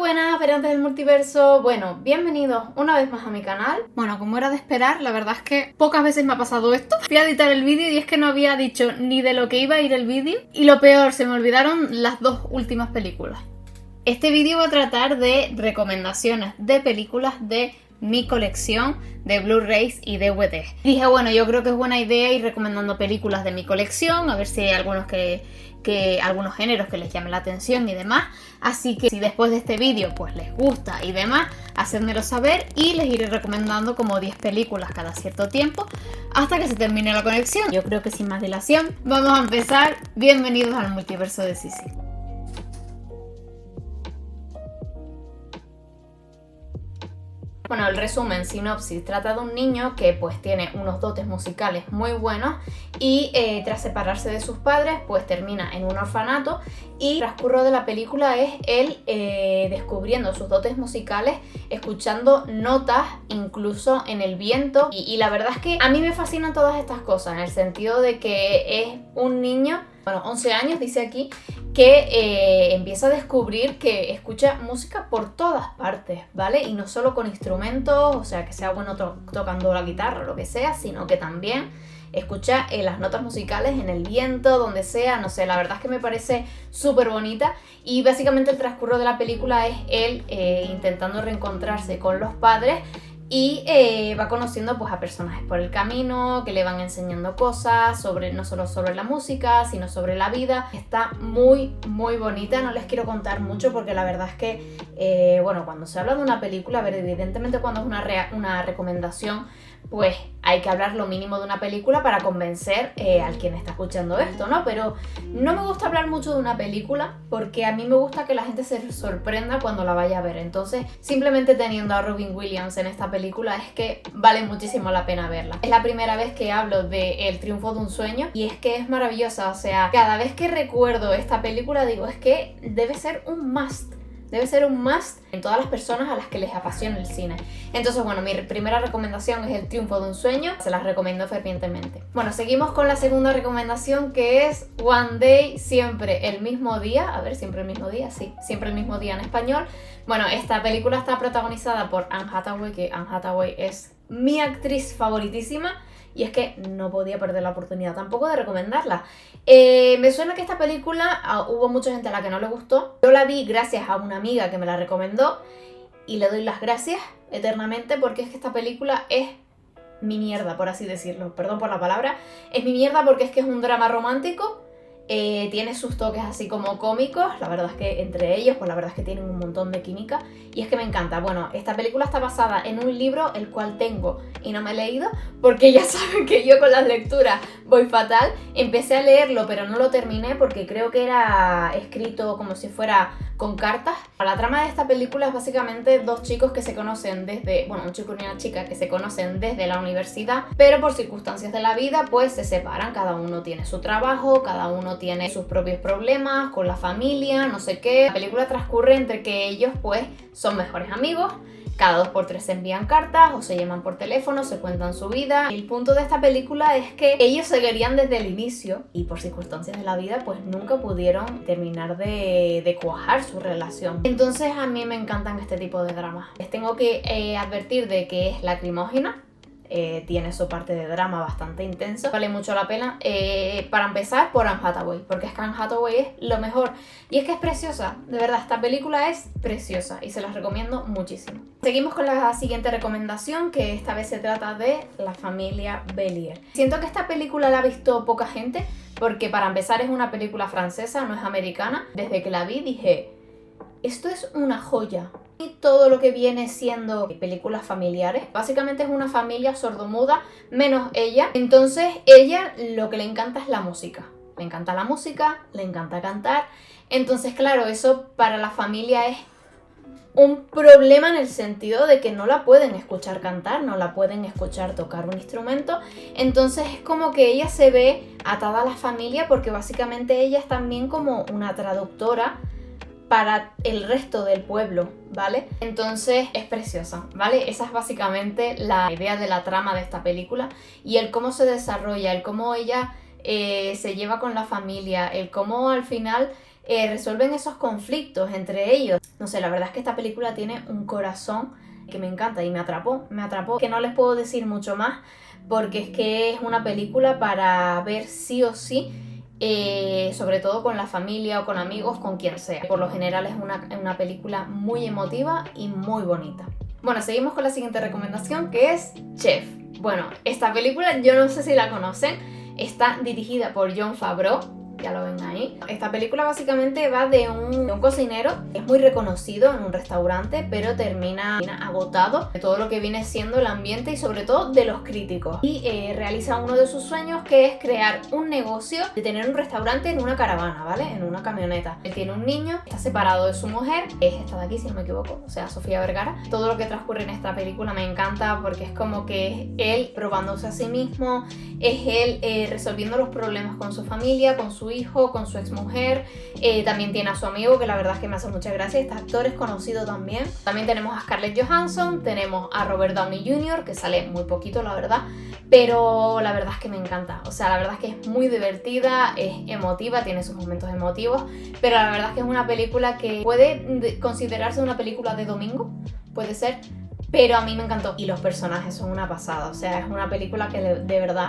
buenas, aspirantes del multiverso. Bueno, bienvenidos una vez más a mi canal. Bueno, como era de esperar, la verdad es que pocas veces me ha pasado esto. Fui a editar el vídeo y es que no había dicho ni de lo que iba a ir el vídeo. Y lo peor, se me olvidaron las dos últimas películas. Este vídeo va a tratar de recomendaciones de películas de mi colección de Blu-rays y DVDs. Dije, bueno, yo creo que es buena idea ir recomendando películas de mi colección, a ver si hay algunos algunos géneros que les llamen la atención y demás. Así que si después de este vídeo pues les gusta y demás, hacedmelo saber y les iré recomendando como 10 películas cada cierto tiempo hasta que se termine la conexión. Yo creo que sin más dilación vamos a empezar. Bienvenidos al multiverso de Sisi. Bueno, el resumen, sinopsis, trata de un niño que pues tiene unos dotes musicales muy buenos y tras separarse de sus padres pues termina en un orfanato y el transcurso de la película es él descubriendo sus dotes musicales, escuchando notas incluso en el viento y la verdad es que a mí me fascinan todas estas cosas en el sentido de que es un niño, bueno, 11 años dice aquí, que empieza a descubrir que escucha música por todas partes, ¿vale? Y no solo con instrumentos, o sea, que sea bueno tocando la guitarra o lo que sea, sino que también escucha las notas musicales en el viento, donde sea, no sé, la verdad es que me parece súper bonita y básicamente el transcurso de la película es él intentando reencontrarse con los padres y va conociendo pues a personajes por el camino que le van enseñando cosas sobre, no solo sobre la música, sino sobre la vida. Está muy bonita, no les quiero contar mucho porque la verdad es que bueno, cuando se habla de una película, a ver, evidentemente cuando es una recomendación pues hay que hablar lo mínimo de una película para convencer al quien está escuchando esto, ¿no? Pero no me gusta hablar mucho de una película porque a mí me gusta que la gente se sorprenda cuando la vaya a ver. Entonces, simplemente teniendo a Robin Williams en esta película es que vale muchísimo la pena verla. Es la primera vez que hablo de El triunfo de un sueño y es que es maravillosa. O sea, cada vez que recuerdo esta película digo, es que debe ser un must. Debe ser un must en todas las personas a las que les apasiona el cine. Entonces, bueno, mi primera recomendación es El triunfo de un sueño. Se las recomiendo fervientemente. Bueno, seguimos con la segunda recomendación que es One Day, siempre el mismo día. A ver, siempre el mismo día, sí, siempre el mismo día en español. Bueno, esta película está protagonizada por Anne Hathaway, que Anne Hathaway es mi actriz favoritísima. Y es que no podía perder la oportunidad tampoco de recomendarla. Me suena que esta película hubo mucha gente a la que no le gustó. Yo la vi gracias a una amiga que me la recomendó y le doy las gracias eternamente porque es que esta película es mi mierda, por así decirlo. Perdón por la palabra. Es mi mierda porque es que es un drama romántico. Tiene sus toques así como cómicos, la verdad es que entre ellos, pues la verdad es que tienen un montón de química y es que me encanta. Bueno, esta película está basada en un libro el cual tengo y no me he leído porque ya saben que yo con las lecturas voy fatal. Empecé a leerlo pero no lo terminé porque creo que era escrito como si fuera con cartas. La trama de esta película es básicamente dos chicos que se conocen desde, bueno, un chico y una chica que se conocen desde la universidad, pero por circunstancias de la vida pues se separan, cada uno tiene su trabajo, cada uno tiene sus propios problemas con la familia, no sé qué. La película transcurre entre que ellos pues son mejores amigos, cada 2x3 se envían cartas o se llaman por teléfono, se cuentan su vida. El punto de esta película es que ellos se querían desde el inicio y por circunstancias de la vida pues nunca pudieron terminar de cuajar su relación. Entonces a mí me encantan este tipo de dramas. Les tengo que advertir de que es lacrimógena. Tiene su parte de drama bastante intenso, vale mucho la pena. Para empezar por Anne Hathaway, porque es que Anne Hathaway es lo mejor y es que es preciosa, de verdad, esta película es preciosa y se las recomiendo muchísimo. Seguimos con la siguiente recomendación, que esta vez se trata de La familia Bélier. Siento que esta película la ha visto poca gente porque para empezar es una película francesa, no es americana. Desde que la vi dije, esto es una joya. Y todo lo que viene siendo películas familiares, básicamente es una familia sordomuda menos ella. Entonces ella lo que le encanta es la música. Le encanta la música, le encanta cantar. Entonces claro, eso para la familia es un problema en el sentido de que no la pueden escuchar cantar, no la pueden escuchar tocar un instrumento. Entonces es como que ella se ve atada a la familia porque básicamente ella es también como una traductora para el resto del pueblo, ¿vale? Entonces es preciosa, ¿vale? Esa es básicamente la idea de la trama de esta película y el cómo se desarrolla, el cómo ella se lleva con la familia, el cómo al final resuelven esos conflictos entre ellos. No sé, la verdad es que esta película tiene un corazón que me encanta y me atrapó, que no les puedo decir mucho más porque es que es una película para ver sí o sí, sobre todo con la familia o con amigos, con quien sea. Por lo general es una película muy emotiva y muy bonita. Bueno, seguimos con la siguiente recomendación, que es Chef. Bueno, esta película yo no sé si la conocen, está dirigida por Jon Favreau, ya lo ven ahí. Esta película básicamente va de un cocinero que es muy reconocido en un restaurante, pero termina agotado de todo lo que viene siendo el ambiente y sobre todo de los críticos. Y realiza uno de sus sueños, que es crear un negocio de tener un restaurante en una caravana, ¿vale? En una camioneta. Él tiene un niño, está separado de su mujer, es esta de aquí si no me equivoco, o sea, Sofía Vergara. Todo lo que transcurre en esta película me encanta porque es como que es él probándose a sí mismo, es él resolviendo los problemas con su familia, con su hijo, con su exmujer. También tiene a su amigo, que la verdad es que me hace mucha gracia. Este actor es conocido también. También tenemos a Scarlett Johansson, tenemos a Robert Downey Jr., que sale muy poquito, la verdad, pero la verdad es que me encanta. O sea, la verdad es que es muy divertida, es emotiva, tiene sus momentos emotivos, pero la verdad es que es una película que puede considerarse una película de domingo, puede ser, pero a mí me encantó. Y los personajes son una pasada, o sea, es una película que de verdad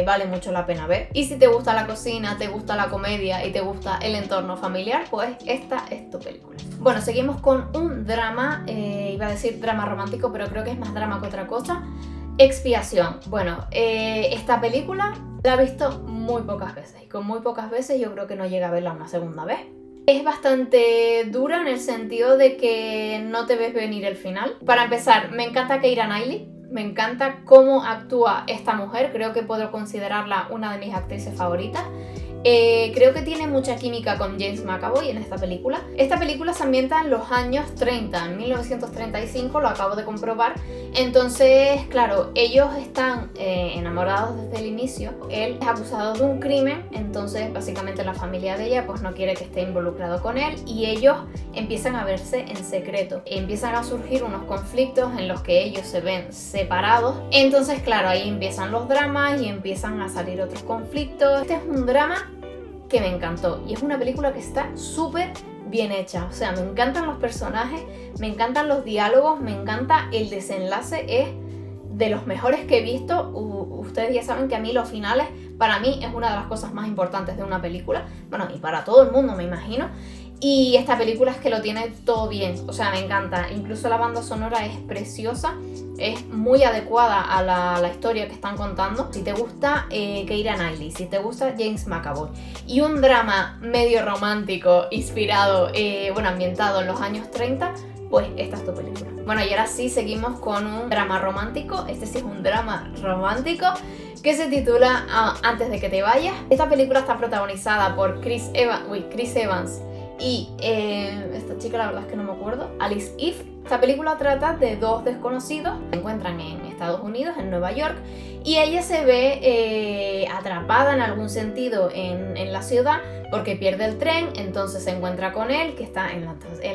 vale mucho la pena ver. Y si te gusta la cocina, te gusta la comedia y te gusta el entorno familiar, pues esta es tu película. Bueno, seguimos con un drama, iba a decir drama romántico, pero creo que es más drama que otra cosa. Expiación. Bueno, esta película la he visto muy pocas veces y con muy pocas veces yo creo que no llega a verla una segunda vez. Es bastante dura en el sentido de que no te ves venir el final. Para empezar, me encanta Keira Knightley. Me encanta cómo actúa esta mujer, creo que puedo considerarla una de mis actrices favoritas. Creo que tiene mucha química con James McAvoy en esta película. Esta película se ambienta en los años 30, en 1935, lo acabo de comprobar. Entonces, claro, ellos están enamorados desde el inicio. Él es acusado de un crimen, entonces básicamente la familia de ella pues no quiere que esté involucrado con él y ellos empiezan a verse en secreto. Empiezan a surgir unos conflictos en los que ellos se ven separados. Entonces, claro, ahí empiezan los dramas y empiezan a salir otros conflictos. Este es un drama que me encantó y es una película que está súper bien hecha, o sea, me encantan los personajes, me encantan los diálogos, me encanta el desenlace, es de los mejores que he visto. Ustedes ya saben que a mí los finales, para mí es una de las cosas más importantes de una película, bueno, y para todo el mundo me imagino. Y esta película es que lo tiene todo bien, o sea, me encanta. Incluso la banda sonora es preciosa, es muy adecuada a la historia que están contando. Si te gusta Keira Knightley, si te gusta James McAvoy y un drama medio romántico inspirado, ambientado en los años 30, pues esta es tu película. Bueno, y ahora sí seguimos con un drama romántico. Este sí es un drama romántico que se titula Antes de que te vayas. Esta película está protagonizada por Chris Evans y esta chica, la verdad es que no me acuerdo, Alice Eve. Esta película trata de dos desconocidos que se encuentran en Estados Unidos, en Nueva York, y ella se ve atrapada en algún sentido en la ciudad porque pierde el tren. Entonces se encuentra con él, que está en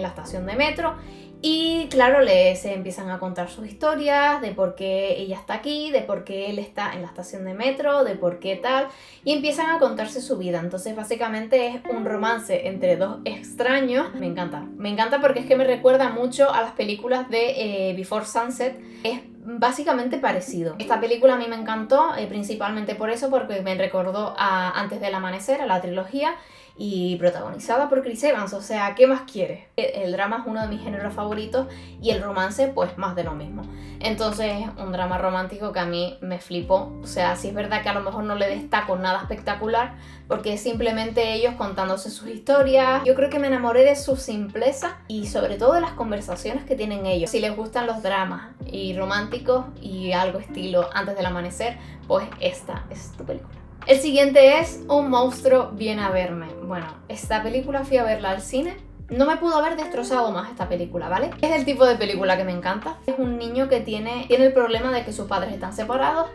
la estación de metro, y claro, se empiezan a contar sus historias de por qué ella está aquí, de por qué él está en la estación de metro, de por qué tal, y empiezan a contarse su vida. Entonces básicamente es un romance entre dos extraños. Me encanta porque es que me recuerda mucho a las películas de Before Sunset. Es básicamente parecido. Esta película a mí me encantó, principalmente por eso, porque me recordó a Antes del amanecer, a la trilogía, y protagonizada por Chris Evans, o sea, ¿qué más quieres? El drama es uno de mis géneros favoritos y el romance pues más de lo mismo. Entonces un drama romántico que a mí me flipó. O sea, sí es verdad que a lo mejor no le destaco nada espectacular porque es simplemente ellos contándose sus historias. Yo creo que me enamoré de su simpleza y sobre todo de las conversaciones que tienen ellos. Si les gustan los dramas y románticos y algo estilo Antes del amanecer, pues esta es tu película. El siguiente es Un monstruo viene a verme. Bueno, esta película fui a verla al cine. No me pudo haber destrozado más esta película, ¿vale? Es el tipo de película que me encanta. Es un niño que tiene el problema de que sus padres están separados,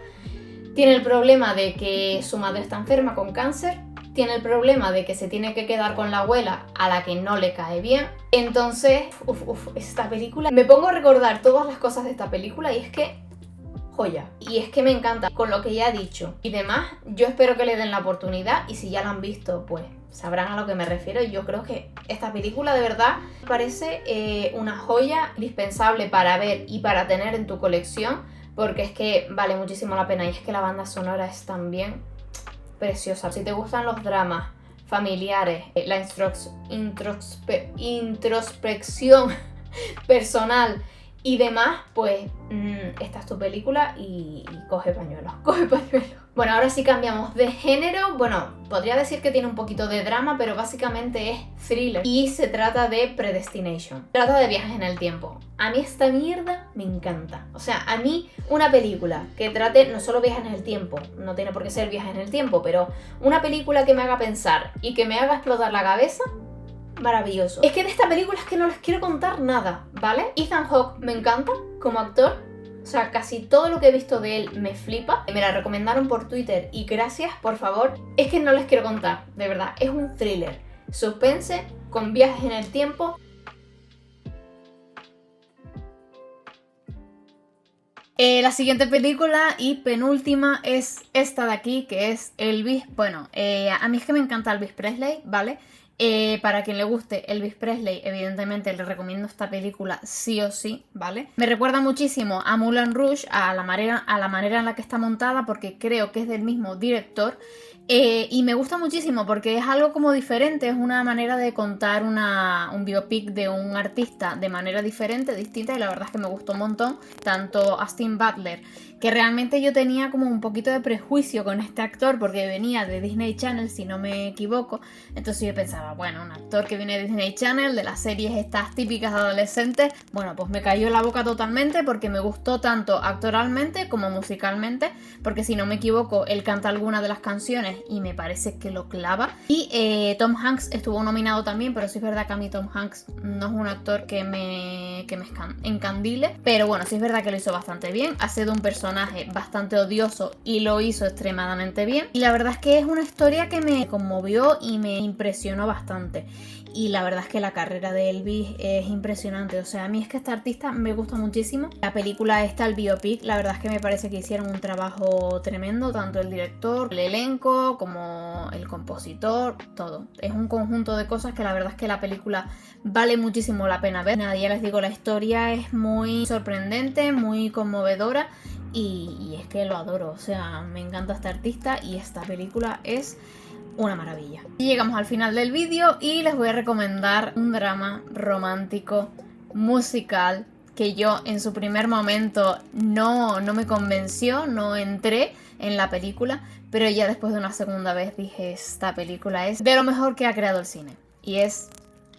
tiene el problema de que su madre está enferma con cáncer, tiene el problema de que se tiene que quedar con la abuela a la que no le cae bien. Entonces, esta película... Me pongo a recordar todas las cosas de esta película y es que... joya. Y es que me encanta con lo que ya he dicho y demás. Yo espero que le den la oportunidad y si ya la han visto, pues sabrán a lo que me refiero. Yo creo que esta película de verdad me parece una joya indispensable para ver y para tener en tu colección, porque es que vale muchísimo la pena y es que la banda sonora es también preciosa. Si te gustan los dramas familiares, la introspección personal y demás, pues esta es tu película y coge pañuelo, coge pañuelo. Bueno, ahora sí cambiamos de género. Bueno, podría decir que tiene un poquito de drama, pero básicamente es thriller y se trata de Predestination. Trata de viajes en el tiempo. A mí esta mierda me encanta. O sea, a mí una película que trate no solo viajes en el tiempo, no tiene por qué ser viajes en el tiempo, pero una película que me haga pensar y que me haga explotar la cabeza, maravilloso. Es que de esta película es que no les quiero contar nada, ¿vale? Ethan Hawke me encanta como actor. O sea, casi todo lo que he visto de él me flipa. Me la recomendaron por Twitter y gracias, por favor. Es que no les quiero contar, de verdad. Es un thriller, suspense, con viajes en el tiempo. La siguiente película y penúltima es esta de aquí, que es Elvis. Bueno, a mí es que me encanta Elvis Presley, ¿vale? Para quien le guste Elvis Presley, evidentemente le recomiendo esta película sí o sí, ¿vale? Me recuerda muchísimo a Moulin Rouge, a la manera en la que está montada, porque creo que es del mismo director. Y me gusta muchísimo porque es algo como diferente, es una manera de contar un biopic de un artista de manera diferente, distinta, y la verdad es que me gustó un montón. Tanto Austin Butler, que realmente yo tenía como un poquito de prejuicio con este actor porque venía de Disney Channel, si no me equivoco. Entonces yo pensaba, bueno, un actor que viene de Disney Channel, de las series estas típicas de adolescentes, bueno, pues me cayó la boca totalmente porque me gustó tanto actoralmente como musicalmente, porque si no me equivoco, él canta alguna de las canciones y me parece que lo clava. Y Tom Hanks estuvo nominado también, pero sí es verdad que a mí Tom Hanks no es un actor que me encandile, pero bueno, sí es verdad que lo hizo bastante bien. Hace de un personaje bastante odioso y lo hizo extremadamente bien, y la verdad es que es una historia que me conmovió y me impresionó bastante. Y la verdad es que la carrera de Elvis es impresionante. O sea, a mí es que este artista me gusta muchísimo. La película esta, el biopic, la verdad es que me parece que hicieron un trabajo tremendo, tanto el director, el elenco, como el compositor, todo. Es un conjunto de cosas que la verdad es que la película vale muchísimo la pena ver. Nada, ya les digo, la historia es muy sorprendente, muy conmovedora y es que lo adoro. O sea, me encanta este artista y esta película es una maravilla. Y llegamos al final del vídeo y les voy a recomendar un drama romántico musical que yo en su primer momento no me convenció, no entré en la película, pero ya después de una segunda vez dije, esta película es de lo mejor que ha creado el cine, y es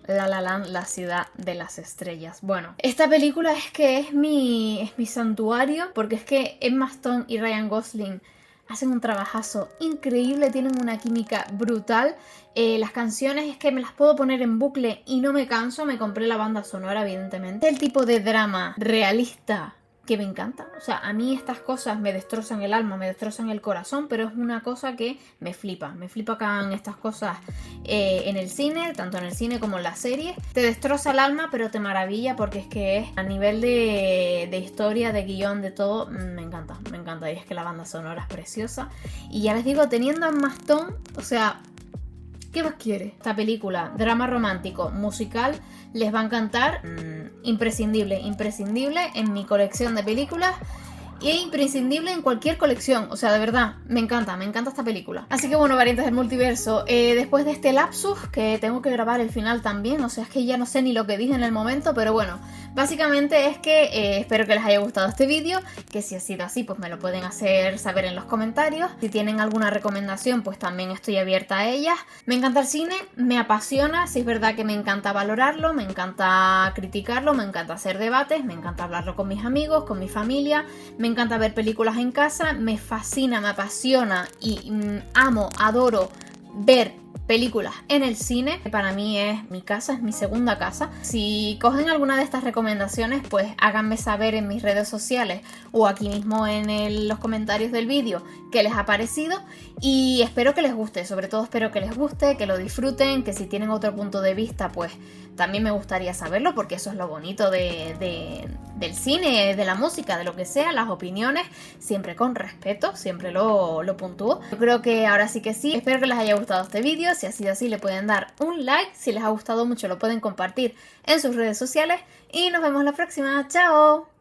La La Land, la ciudad de las estrellas. Bueno, esta película es que es mi santuario, porque es que Emma Stone y Ryan Gosling hacen un trabajazo increíble, tienen una química brutal. Las canciones es que me las puedo poner en bucle y no me canso. Me compré la banda sonora, evidentemente. El tipo de drama realista que me encanta. O sea, a mí estas cosas me destrozan el alma, me destrozan el corazón, pero es una cosa que me flipa. Me flipa que hagan estas cosas en el cine, tanto en el cine como en las series. Te destroza el alma, pero te maravilla porque es que es a nivel de historia, de guión, de todo, me encanta, me encanta. Y es que la banda sonora es preciosa. Y ya les digo, teniendo a Emma Stone, o sea, ¿qué más quiere? Esta película, drama romántico, musical, les va a encantar. Imprescindible, imprescindible en mi colección de películas. Y es imprescindible en cualquier colección. O sea, de verdad, me encanta esta película. Así que bueno, variantes del multiverso, después de este lapsus, que tengo que grabar el final también. O sea, es que ya no sé ni lo que dije en el momento, pero bueno, básicamente es que espero que les haya gustado este vídeo, que si ha sido así, pues me lo pueden hacer saber en los comentarios. Si tienen alguna recomendación, pues también estoy abierta a ellas. Me encanta el cine, me apasiona, si es verdad que me encanta valorarlo, me encanta criticarlo, me encanta hacer debates, me encanta hablarlo con mis amigos, con mi familia, me encanta ver películas en casa, me fascina, me apasiona y amo, adoro ver películas en el cine. Para mí es mi casa, es mi segunda casa. Si cogen alguna de estas recomendaciones, pues háganme saber en mis redes sociales o aquí mismo en los comentarios del vídeo qué les ha parecido, y espero que les guste, sobre todo espero que les guste, que lo disfruten, que si tienen otro punto de vista pues también me gustaría saberlo, porque eso es lo bonito del cine, de la música, de lo que sea, las opiniones, siempre con respeto, siempre lo puntúo. Yo creo que ahora sí que sí. Espero que les haya gustado este vídeo. Si ha sido así, le pueden dar un like. Si les ha gustado mucho, lo pueden compartir en sus redes sociales. Y nos vemos la próxima. ¡Chao!